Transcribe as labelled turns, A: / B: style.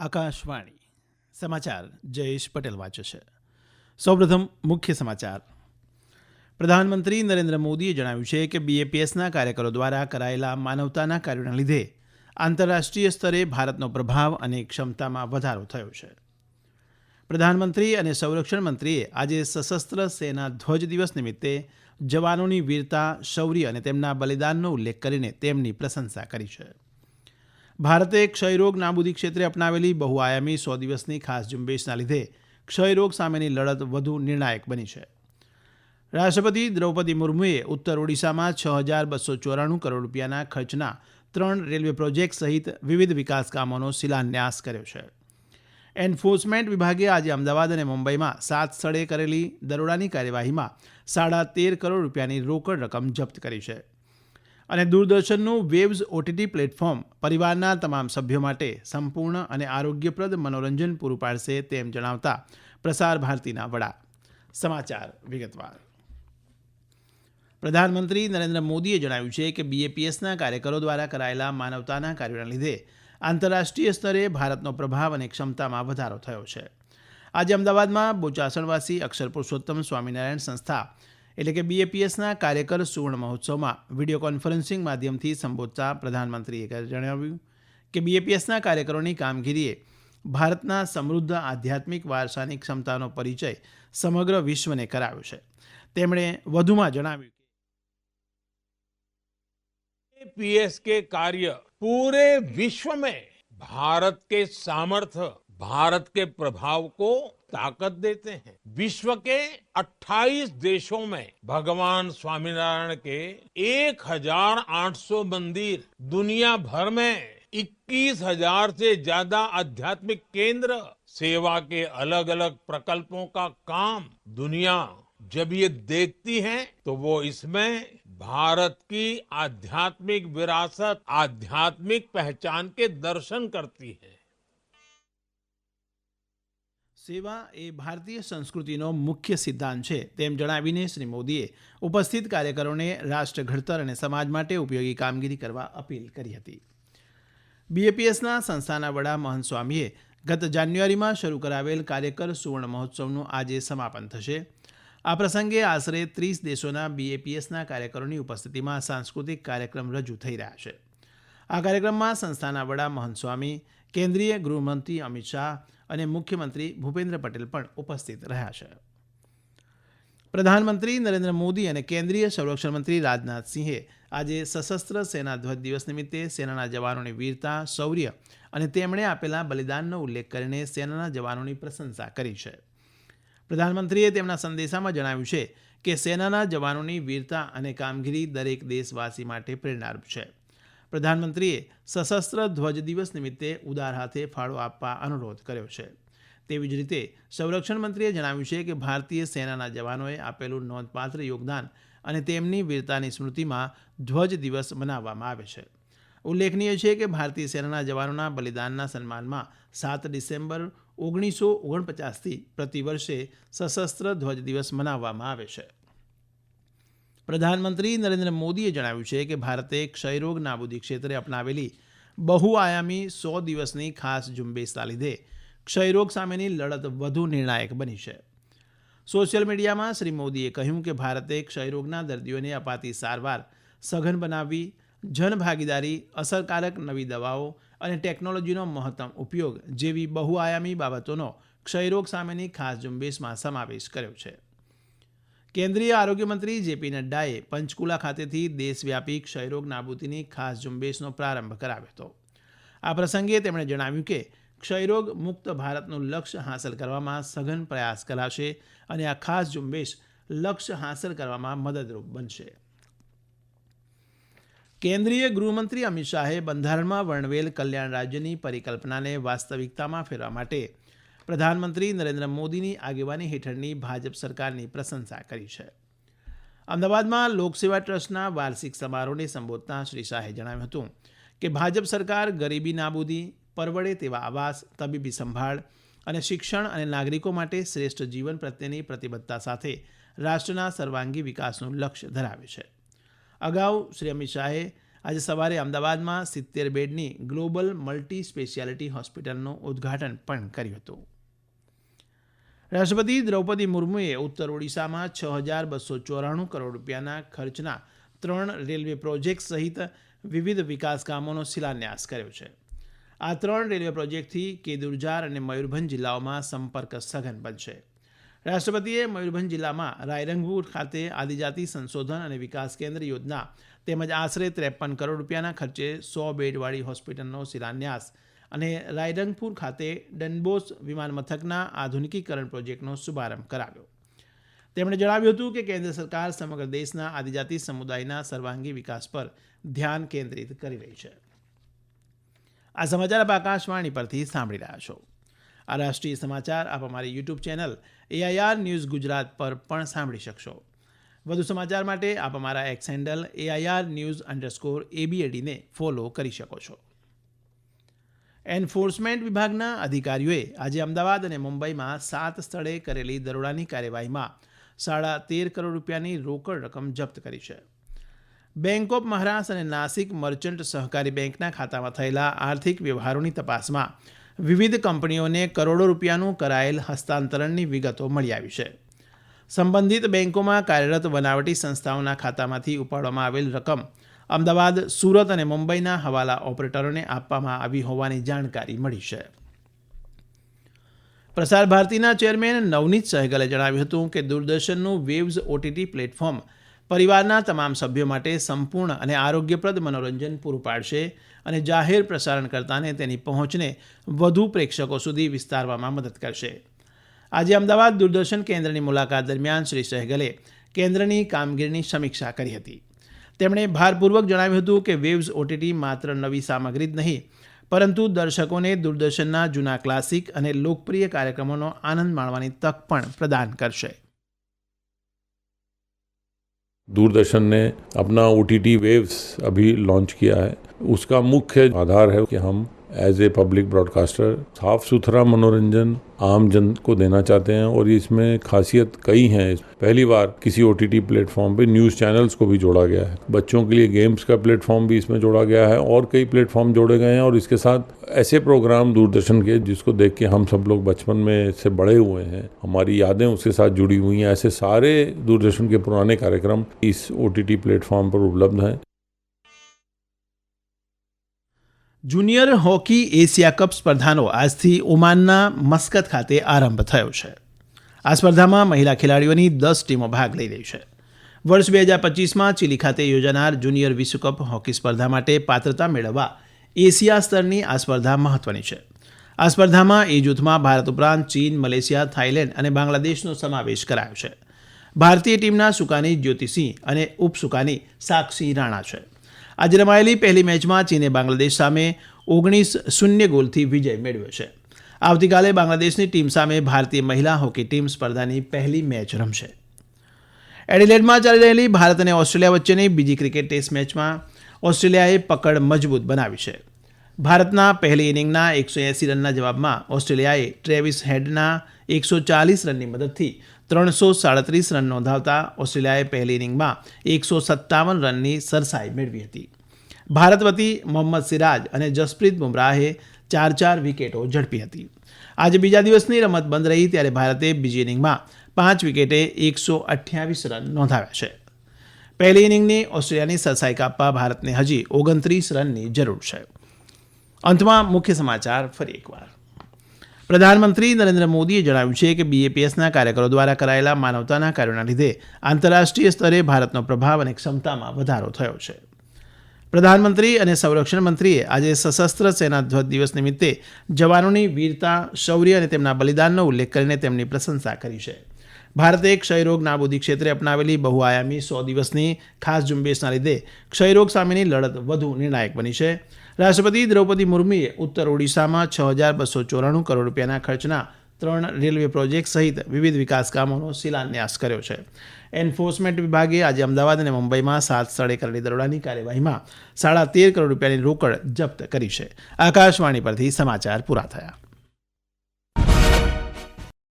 A: આકાશવાણી સમાચાર જયેશ પટેલ વાંચે છે. સૌપ્રથમ મુખ્ય સમાચાર. પ્રધાનમંત્રી નરેન્દ્ર મોદીએ જણાવ્યું છે કે બીએપીએસના કાર્યકરો દ્વારા કરાયેલા માનવતાના કાર્યોના લીધે આંતરરાષ્ટ્રીય સ્તરે ભારતનો પ્રભાવ અને ક્ષમતામાં વધારો થયો છે. પ્રધાનમંત્રી અને સંરક્ષણ મંત્રીએ આજે સશસ્ત્ર સેના ધ્વજ દિવસ નિમિત્તે જવાનોની વીરતા, શૌર્ય અને તેમના બલિદાનનો ઉલ્લેખ કરીને તેમની પ્રશંસા કરી છે. ભારતે ક્ષયરોગ નાબૂદી ક્ષેત્રે અપનાવેલી બહુઆયામી 100 દિવસની ખાસ ઝુંબેશના લીધે ક્ષયરોગ સામેની લડત વધુ નિર્ણાયક બની છે. રાષ્ટ્રપતિ દ્રૌપદી મુર્મુએ ઉત્તર ઓડિશામાં 6,294 કરોડ રૂપિયાના ખર્ચના 3 રેલવે પ્રોજેક્ટ સહિત વિવિધ વિકાસ કામોનો શિલાન્યાસ કર્યો છે. એન્ફોર્સમેન્ટ વિભાગે આજે અમદાવાદ અને મુંબઈમાં 7 સ્થળે કરેલી દરોડાની કાર્યવાહીમાં 13.5 કરોડ રૂપિયાની રોકડ રકમ જપ્ત કરી છે. અને દૂરદર્શનનું વેવ્સ ઓટીટી પ્લેટફોર્મ પરિવારના તમામ સભ્યો માટે સંપૂર્ણ અને આરોગ્યપ્રદ મનોરંજન પૂરું પાડશે તેમ જણાવતા પ્રસાર ભારતીના વડા. સમાચાર વિગતવાર. પ્રધાનમંત્રી નરેન્દ્ર મોદીએ જણાવ્યું છે કે બીએપીએસના કાર્યકરો દ્વારા કરાયેલા માનવતાના કાર્યોના લીધે આંતરરાષ્ટ્રીય સ્તરે ભારતનો પ્રભાવ અને ક્ષમતામાં વધારો થયો છે. આજે અમદાવાદમાં બોચાસણવાસી અક્ષર પુરુષોત્તમ સ્વામિનારાયણ સંસ્થા એટલે કે બીએપીએસના કાર્યકર સુવર્ણ મહોત્સવમાં વિડીયો કોન્ફરન્સિંગ માધ્યમથી સંબોધતા પ્રધાનમંત્રીએ જણાવ્યું કે બીએપીએસના કાર્યકરોની કામગીરીએ ભારતના સમૃદ્ધ આધ્યાત્મિક વારસાની ક્ષમતાનો પરિચય સમગ્ર વિશ્વને કરાવ્યો છે. તેમણે વધુમાં જણાવ્યું
B: बीएपीएस के कार्य पूरे विश्व में भारत के सामर्थ्य, भारत के प्रभाव को ताकत देते हैं. विश्व के 28 देशों में भगवान स्वामीनारायण के 1,800 मंदिर, दुनिया भर में 21,000 से ज्यादा आध्यात्मिक केंद्र, सेवा के अलग अलग प्रकल्पों का काम दुनिया जब ये देखती है तो वो इसमें भारत की आध्यात्मिक विरासत, आध्यात्मिक पहचान के दर्शन करती है.
A: સેવા એ ભારતીય સંસ્કૃતિનો મુખ્ય સિદ્ધાંત છે તેમ જણાવીને શ્રી મોદીએ ઉપસ્થિત કાર્યકરોને રાષ્ટ્ર ઘડતર અને સમાજ માટે ઉપયોગી કામગીરી કરવા અપીલ કરી હતી. બીએપીએસના સંસ્થાના વડા મહંત સ્વામીએ ગત જાન્યુઆરીમાં શરૂ કરાવેલ કાર્યકર સુવર્ણ મહોત્સવનું આજે સમાપન થશે. આ પ્રસંગે આશરે 30 દેશોના બીએપીએસના કાર્યકરોની ઉપસ્થિતિમાં સાંસ્કૃતિક કાર્યક્રમ રજૂ થઈ રહ્યા છે. આ કાર્યક્રમમાં સંસ્થાના વડા મહંત સ્વામી, કેન્દ્રીય ગૃહમંત્રી અમિત શાહ અને મુખ્યમંત્રી ભૂપેન્દ્ર પટેલ પણ ઉપસ્થિત રહ્યા છે. પ્રધાનમંત્રી નરેન્દ્ર મોદી અને કેન્દ્રીય સંરક્ષણ મંત્રી રાજનાથસિંહે આજે સશસ્ત્ર સેના ધ્વજ દિવસ નિમિત્તે સેનાના જવાનોની વીરતા, શૌર્ય અને તેમણે આપેલા બલિદાનનો ઉલ્લેખ કરીને સેનાના જવાનોની પ્રશંસા કરી છે. પ્રધાનમંત્રીએ તેમના સંદેશામાં જણાવ્યું છે કે સેનાના જવાનોની વીરતા અને કામગીરી દરેક દેશવાસી માટે પ્રેરણારૂપ છે. પ્રધાનમંત્રીએ સશસ્ત્ર ધ્વજ દિવસ નિમિત્તે ઉદાર હાથે ફાળો આપવા અનુરોધ કર્યો છે. તેવી જ રીતે સંરક્ષણ મંત્રીએ જણાવ્યું છે કે ભારતીય સેનાના જવાનોએ આપેલું નોંધપાત્ર યોગદાન અને તેમની વીરતાની સ્મૃતિમાં ધ્વજ દિવસ મનાવવામાં આવે છે. ઉલ્લેખનીય છે કે ભારતીય સેનાના જવાનોના બલિદાનના સન્માનમાં 7 ડિસેમ્બર 1949થી પ્રતિવર્ષે સશસ્ત્ર ધ્વજ દિવસ મનાવવામાં આવે છે. પ્રધાનમંત્રી નરેન્દ્ર મોદીએ જણાવ્યું છે કે ભારતે ક્ષયરોગ નાબૂદી ક્ષેત્રે અપનાવેલી બહુઆયામી 100 દિવસની ખાસ ઝુંબેશના લીધે ક્ષયરોગ સામેની લડત વધુ નિર્ણાયક બની છે. સોશિયલ મીડિયામાં શ્રી મોદીએ કહ્યું કે ભારતે ક્ષયરોગના દર્દીઓને અપાતી સારવાર સઘન બનાવવી, જનભાગીદારી, અસરકારક નવી દવાઓ અને ટેકનોલોજીનો મહત્તમ ઉપયોગ જેવી બહુઆયામી બાબતોનો ક્ષયરોગ સામેની ખાસ ઝુંબેશમાં સમાવેશ કર્યો છે. કેન્દ્રીય આરોગ્ય મંત્રી જેપી નડ્ડાએ પંચકુલા ખાતેથી દેશવ્યાપી ક્ષયરોગ નાબૂદીની ખાસ ઝુંબેશનો પ્રારંભ કરાવ્યો હતો. આ પ્રસંગે તેમણે જણાવ્યું કે ક્ષયરોગ મુક્ત ભારતનું લક્ષ્ય હાંસલ કરવામાં સઘન પ્રયાસ કરાશે અને આ ખાસ ઝુંબેશ લક્ષ્ય હાંસલ કરવામાં મદદરૂપ બનશે. કેન્દ્રીય ગૃહમંત્રી અમિત શાહે બંધારણમાં વર્ણવેલ કલ્યાણ રાજ્યની પરિકલ્પનાને વાસ્તવિકતામાં ફેરવા માટે પ્રધાનમંત્રી નરેન્દ્ર મોદીની આગેવાની હેઠળની ભાજપ સરકારની પ્રશંસા કરી છે. અમદાવાદમાં લોકસેવા ટ્રસ્ટના વાર્ષિક સમારોહને સંબોધતા શ્રી શાહે જણાવ્યું હતું કે ભાજપ સરકાર ગરીબી નાબૂદી, પરવડે તેવા આવાસ, તબીબી સંભાળ અને શિક્ષણ અને નાગરિકો માટે શ્રેષ્ઠ જીવન પ્રત્યેની પ્રતિબદ્ધતા સાથે રાષ્ટ્રના સર્વાંગી વિકાસનું લક્ષ્ય ધરાવે છે. અગાઉ શ્રી અમિત શાહે આજે સવારે અમદાવાદમાં 70 બેડની ગ્લોબલ મલ્ટી સ્પેશિયાલિટી હોસ્પિટલનું ઉદ્ઘાટન પણ કર્યું હતું. રાષ્ટ્રપતિ દ્રૌપદી મુર્મુએ ઉત્તર ઓડિશામાં 6,294 કરોડ રૂપિયાના ખર્ચના 3 રેલવે પ્રોજેક્ટ સહિત વિવિધ વિકાસ કામોનો શિલાન્યાસ કર્યો છે. આ 3 રેલવે પ્રોજેક્ટથી કેદુરજાર અને મયુરભંજ જિલ્લાઓમાં સંપર્ક સઘન બનશે. રાષ્ટ્રપતિએ મયુરભંજ જિલ્લામાં રાયરંગપુર ખાતે આદિજાતિ સંશોધન અને વિકાસ કેન્દ્ર યોજના તેમજ આશરે 53 કરોડ રૂપિયાના ખર્ચે 100 બેડવાળી હોસ્પિટલનો શિલાન્યાસ અને રાયરંગપુર ખાતે ડનબોસ વિમાન મથકના આધુનિકીકરણ પ્રોજેક્ટનો શુભારંભ કરાવ્યો. તેમણે જણાવ્યું હતું કે કેન્દ્ર સરકાર સમગ્ર દેશના આદિજાતિ સમુદાયના સર્વાંગી વિકાસ પર ધ્યાન કેન્દ્રિત કરી રહી છે. આ સમાચાર આપ આકાશવાણી પરથી સાંભળી રહ્યા છો. આ રાષ્ટ્રીય સમાચાર આપ અમારી YouTube channel AIR news Gujarat પર પણ સાંભળી શકશો. વધુ સમાચાર માટે આપ અમારા એક્સ હેન્ડલ AIR_ABAD ને ફોલો કરી શકો છો. એન્ફોર્સમેન્ટ વિભાગના અધિકારીઓએ આજે અમદાવાદ અને મુંબઈમાં 7 સ્થળે કરેલી દરોડાની કાર્યવાહીમાં 13.5 કરોડ રૂપિયાની રોકડ રકમ જપ્ત કરી છે. બેંક ઓફ મહારાષ્ટ્ર અને નાસિક મર્ચન્ટ સહકારી બેંકના ખાતામાં થયેલા આર્થિક વ્યવહારોની તપાસમાં વિવિધ કંપનીઓને કરોડો રૂપિયાનું કરાયેલ હસ્તાંતરણની વિગતો મળી આવી છે. સંબંધિત બેંકોમાં કાર્યરત બનાવટી સંસ્થાઓના ખાતામાંથી ઉપાડવામાં આવેલ રકમ અમદાવાદ, સુરત અને મુંબઈના હવાલા ઓપરેટરોને આપવામાં આવી હોવાની જાણકારી મળી છે. પ્રસાર ભારતીના ચેરમેન નવનીત સહગલે જણાવ્યું હતું કે દૂરદર્શનનું વેવ્સ OTT પ્લેટફોર્મ પરિવારના તમામ સભ્યો માટે સંપૂર્ણ અને આરોગ્યપ્રદ મનોરંજન પૂરું પાડશે અને જાહેર પ્રસારણકર્તાને તેની પહોંચને વધુ પ્રેક્ષકો સુધી વિસ્તારવામાં મદદ કરશે. આજે અમદાવાદ દૂરદર્શન કેન્દ્રની મુલાકાત દરમિયાન શ્રી સહગલે કેન્દ્રની કામગીરીની સમીક્ષા કરી હતી. તેમણે ભારપૂર્વક જણાવ્યું હતું કે વેવ્સ OTT માત્ર નવી સામગ્રી જ નહીં, પરંતુ દર્શકોને દૂરદર્શનના જૂના ક્લાસિક અને લોકપ્રિય કાર્યક્રમોનો આનંદ માણવાની તક પણ પ્રદાન કરશે.
C: दूरदर्शन ने अपना OTT वेव्स अभी लॉन्च किया है. उसका मुख्य आधार है कि हम एज ए पब्लिक ब्रॉडकास्टर साफ सुथरा मनोरंजन आम जन को देना चाहते हैं और इसमें खासियत कई हैं. पहली बार किसी OTT प्लेटफॉर्म पे न्यूज़ चैनल्स को भी जोड़ा गया है. बच्चों के लिए गेम्स का प्लेटफॉर्म भी इसमें जोड़ा गया है और कई प्लेटफॉर्म जोड़े गए हैं और इसके साथ ऐसे प्रोग्राम दूरदर्शन के जिसको देख के हम सब लोग बचपन में से बड़े हुए हैं, हमारी यादें उसके साथ जुड़ी हुई हैं, ऐसे सारे दूरदर्शन के पुराने कार्यक्रम इस OTT प्लेटफॉर्म पर उपलब्ध हैं.
A: જુનિયર હોકી એશિયા કપ સ્પર્ધાનો આજથી ઓમાનના મસ્કત ખાતે આરંભ થયો છે. આ સ્પર્ધામાં મહિલા ખેલાડીઓની 10 ટીમો ભાગ લઈ રહી છે. વર્ષ 2025માં ચીલી ખાતે યોજાનાર જુનિયર વિશ્વકપ હોકી સ્પર્ધા માટે પાત્રતા મેળવવા એશિયા સ્તરની આ સ્પર્ધા મહત્વની છે. આ સ્પર્ધામાં એ જૂથમાં ભારત ઉપરાંત ચીન, મલેશિયા, થાઇલેન્ડ અને બાંગ્લાદેશનો સમાવેશ કરાયો છે. ભારતીય ટીમના સુકાની જ્યોતિસિંહ અને ઉપસુકાની સાક્ષી રાણા છે. આજે રમાયેલી પહેલી મેચમાં ચીને બાંગ્લાદેશ સામે 19-0 ગોલથી વિજય મેળવ્યો છે. આવતીકાલે બાંગ્લાદેશની ટીમ સામે ભારતીય મહિલા હોકી ટીમ સ્પર્ધાની પહેલી મેચ રમશે. એડિલેડમાં ચાલી રહેલી ભારત અને ઓસ્ટ્રેલિયા વચ્ચેની બીજી ક્રિકેટ ટેસ્ટ મેચમાં ઓસ્ટ્રેલિયાએ પકડ મજબૂત બનાવી છે. ભારતના પહેલી ઇનિંગના 180 રનના જવાબમાં ઓસ્ટ્રેલિયાએ ટ્રેવિસ હેડના 140 રનની મદદથી 337 રન નોંધાવતા ઓસ્ટ્રેલિયાએ પહેલી ઇનિંગમાં 157 રનની સરસાઈ મેળવી હતી. ભારત વતી મોહમ્મદ સિરાજ અને જસપ્રીત બુમરાહે 4 વિકેટો ઝડપી હતી. આજે બીજા દિવસની રમત બંધ રહી ત્યારે ભારતે બીજી ઇનિંગમાં 5 વિકેટે 128 રન નોંધાવ્યા છે. પહેલી ઇનિંગની ઓસ્ટ્રેલિયાની સરસાઈ કાપવા ભારતને હજી 29 રનની જરૂર છે. અંતમાં મુખ્ય સમાચાર ફરી એકવાર. પ્રધાનમંત્રી નરેન્દ્ર મોદીએ જણાવ્યું છે કે BAPSના કાર્યકરો દ્વારા કરાયેલા માનવતાના કાર્યોના લીધે આંતરરાષ્ટ્રીય સ્તરે ભારતનો પ્રભાવ અને ક્ષમતામાં વધારો થયો છે. પ્રધાનમંત્રી અને સંરક્ષણ મંત્રીએ આજે સશસ્ત્ર સેના ધ્વજ દિવસ નિમિત્તે જવાનોની વીરતા, શૌર્ય અને તેમના બલિદાનનો ઉલ્લેખ કરીને તેમની પ્રશંસા કરી છે. ભારતે ક્ષયરોગ નાબૂદી ક્ષેત્રે અપનાવેલી બહુઆયામી 100 દિવસની ખાસ ઝુંબેશના લીધે ક્ષયરોગ સામેની લડત વધુ નિર્ણાયક બની છે. રાષ્ટ્રપતિ દ્રૌપદી મુર્મુએ ઉત્તર ઓડિશામાં 6,294 કરોડ રૂપિયાના ખર્ચના 3 રેલવે પ્રોજેક્ટ સહિત વિવિધ વિકાસ કામોનો શિલાન્યાસ કર્યો છે. એન્ફોર્સમેન્ટ વિભાગે આજે અમદાવાદ અને મુંબઈમાં 7 સ્થળે કરેલી દરોડાની કાર્યવાહીમાં 13.5 કરોડ રૂપિયાની રોકડ જપ્ત કરી છે. આકાશવાણી પરથી સમાચાર પૂરા થયા.